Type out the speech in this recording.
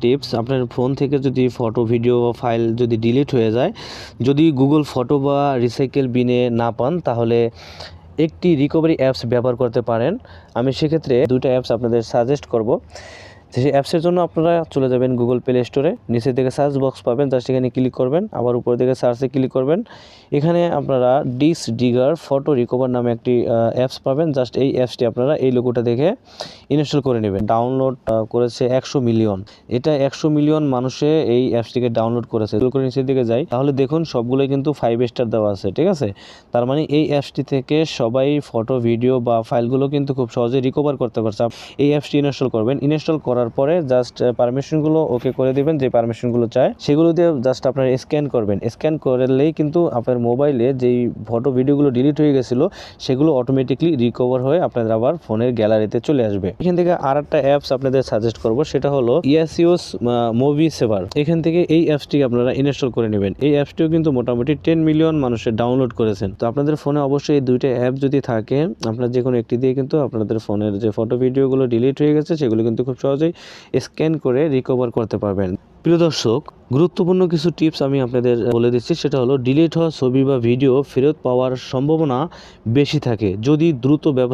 Tips, আপনার phone থেকে যদি ফটো ভিডিও বা ফাইল যদি ডিলিট হয়ে যায়, যদি গুগল ফটো বা রিসাইকেল বিনে না পান, তাহলে একটি রিকভারি অ্যাপস ব্যবহার করতে পারেন। আমি সেক্ষেত্রে দুটো অ্যাপস আপনাদের সাজেস্ট করব। সেই অ্যাপসের জন্য আপনারা চলে যাবেন গুগল প্লে স্টোরে, নিচের দিকে সার্চ বক্স পাবেন, জাস্ট এখানে ক্লিক করবেন, আবার উপরের দিকে সার্চে ক্লিক করবেন। এখানে আপনারা ডিগার ফটো রিকভার নামে একটি অ্যাপস পাবেন। জাস্ট এই অ্যাপসটি আপনারা এই লোগোটা দেখে ইনস্টল করে নেবেন। ডাউনলোড করেছে 100 মিলিয়ন, এটা 100 মিলিয়ন মানুষে এই অ্যাপসটিকে ডাউনলোড করেছে। করে নিচের দিকে যাই, তাহলে দেখুন সবগুলোই কিন্তু 5 স্টার দেওয়া আছে, ঠিক আছে। তার মানে এই অ্যাপসটি থেকে সবাই ফটো ভিডিও বা ফাইলগুলো কিন্তু খুব সহজে রিকভার করতে পারছে। এই অ্যাপসটি ইনস্টল করবেন, ইনস্টল করার পরে জাস্ট পারমিশনগুলো ওকে করে দিবেন, যে পারমিশনগুলো চায় সেগুলো দিয়ে জাস্ট আপনারা স্ক্যান করবেন। স্ক্যান করলেই কিন্তু আপনার মোবাইলে যেই ফটো ভিডিওগুলো ডিলিট হয়ে গেছিলো সেগুলো অটোমেটিকলি রিকভার হয়ে আপনাদের আবার ফোনের গ্যালারিতে চলে আসবে। এখান থেকে আর একটা অ্যাপস আপনাদের সাজেস্ট করব, সেটা হলো ইয়াসিওস মুভি সেভার। এখান থেকে এই অ্যাপসটি আপনারা ইনস্টল করে নেবেন। এই অ্যাপসটিও কিন্তু মোটামুটি 10 মিলিয়ন মানুষের ডাউনলোড করেছেন। তো আপনাদের ফোনে অবশ্যই এই দুইটা অ্যাপ যদি থাকে, আপনার যে কোনো একটি দিয়ে কিন্তু আপনাদের ফোনের যে ফটো ভিডিওগুলো ডিলিট হয়ে গেছে সেগুলো কিন্তু খুব সহজেই স্ক্যান করে রিকভার করতে পারবেন। প্রিয় দর্শক, গুরুত্বপূর্ণ কিছু টিপস আমি আপনাদের বলে দিচ্ছি। সেটা হলো ডিলিট হওয়া ছবি বা ভিডিও ফেরত পাওয়ার সম্ভাবনা বেশি থাকে যদি দ্রুত